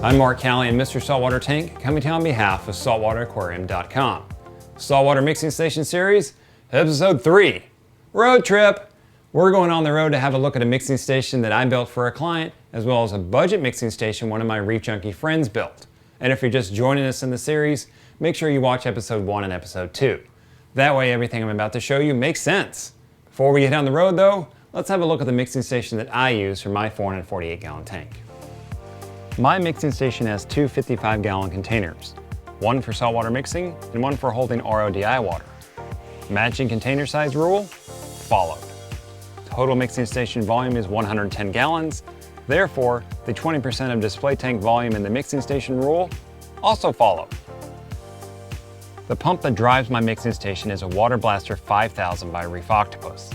I'm Mark Callie and Mr. Saltwater Tank, coming to you on behalf of SaltwaterAquarium.com. Saltwater Mixing Station Series, Episode 3, Road Trip. We're going on the road to have a look at a mixing station that I built for a client, as well as a budget mixing station one of my Reef Junkie friends built. And if you're just joining us in the series, make sure you watch Episode 1 and Episode 2. That way everything I'm about to show you makes sense. Before we get on the road though, let's have a look at the mixing station that I use for my 448-gallon tank. My mixing station has two 55-gallon containers, one for saltwater mixing and one for holding RODI water. Matching container size rule followed. Total mixing station volume is 110 gallons, therefore the 20% of display tank volume in the mixing station rule also followed. The pump that drives my mixing station is a Water Blaster 5000 by Reef Octopus.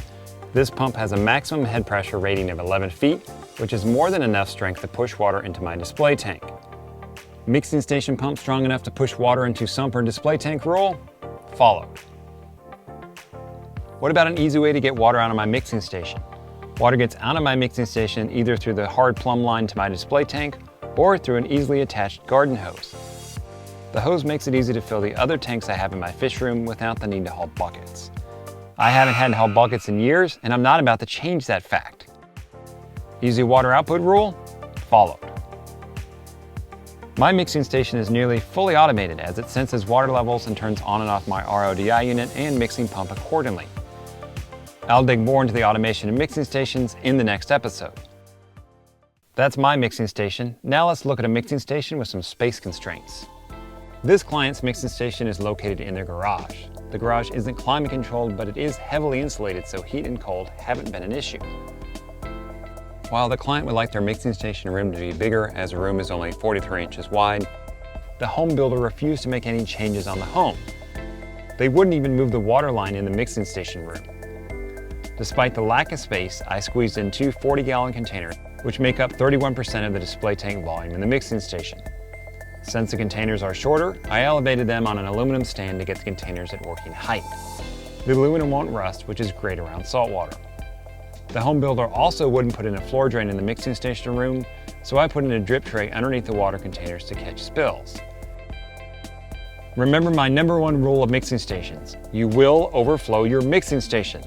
This pump has a maximum head pressure rating of 11 feet, which is more than enough strength to push water into my display tank. Mixing station pump strong enough to push water into sump or display tank rule followed. What about an easy way to get water out of my mixing station? Water gets out of my mixing station either through the hard plumb line to my display tank or through an easily attached garden hose. The hose makes it easy to fill the other tanks I have in my fish room without the need to haul buckets. I haven't had to haul buckets in years, and I'm not about to change that fact. Easy water output rule followed. My mixing station is nearly fully automated as it senses water levels and turns on and off my RODI unit and mixing pump accordingly. I'll dig more into the automation of mixing stations in the next episode. That's my mixing station. Now let's look at a mixing station with some space constraints. This client's mixing station is located in their garage. The garage isn't climate controlled, but it is heavily insulated, so heat and cold haven't been an issue. While the client would like their mixing station room to be bigger, as the room is only 43 inches wide, the home builder refused to make any changes on the home. They wouldn't even move the water line in the mixing station room. Despite the lack of space, I squeezed in two 40-gallon containers, which make up 31% of the display tank volume in the mixing station. Since the containers are shorter, I elevated them on an aluminum stand to get the containers at working height. The aluminum won't rust, which is great around saltwater. The home builder also wouldn't put in a floor drain in the mixing station room, so I put in a drip tray underneath the water containers to catch spills. Remember my #1 rule of mixing stations: you will overflow your mixing station.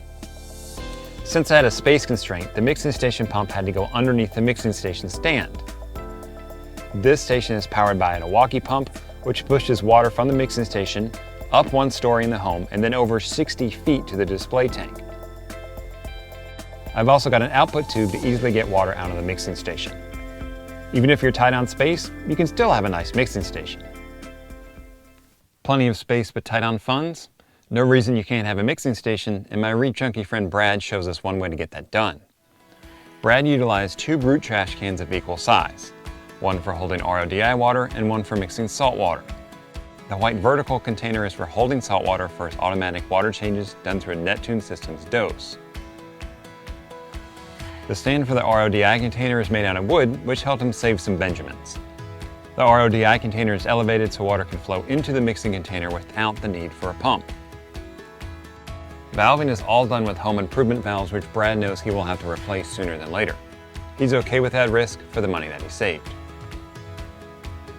Since I had a space constraint, the mixing station pump had to go underneath the mixing station stand. This station is powered by an Awaki pump, which pushes water from the mixing station up 1 story in the home and then over 60 feet to the display tank. I've also got an output tube to easily get water out of the mixing station. Even if you're tight on space, you can still have a nice mixing station. Plenty of space but tight on funds? No reason you can't have a mixing station, and my Reef Junkie friend Brad shows us one way to get that done. Brad utilized 2 brute trash cans of equal size, one for holding RODI water and one for mixing salt water. The white vertical container is for holding salt water for its automatic water changes done through a Neptune Systems dose. The stand for the RODI container is made out of wood, which helped him save some Benjamins. The RODI container is elevated so water can flow into the mixing container without the need for a pump. Valving is all done with home improvement valves, which Brad knows he will have to replace sooner than later. He's okay with that risk for the money that he saved.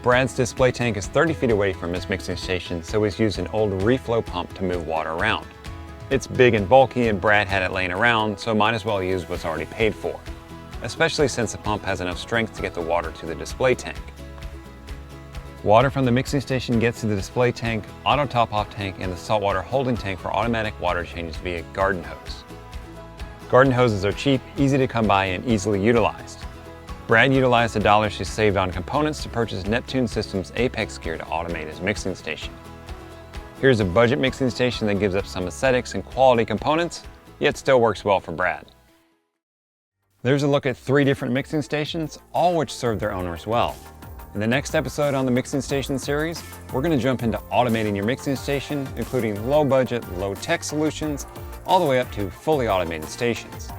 Brad's display tank is 30 feet away from his mixing station, so he's used an old reflow pump to move water around. It's big and bulky, and Brad had it laying around, so might as well use what's already paid for, especially since the pump has enough strength to get the water to the display tank. Water from the mixing station gets to the display tank, auto top-off tank, and the saltwater holding tank for automatic water changes via garden hose. Garden hoses are cheap, easy to come by, and easily utilized. Brad utilized the dollars he saved on components to purchase Neptune Systems Apex gear to automate his mixing station. Here's a budget mixing station that gives up some aesthetics and quality components, yet still works well for Brad. There's a look at 3 different mixing stations, all which serve their owners well. In the next episode on the Mixing Station series, we're going to jump into automating your mixing station, including low budget, low tech solutions, all the way up to fully automated stations.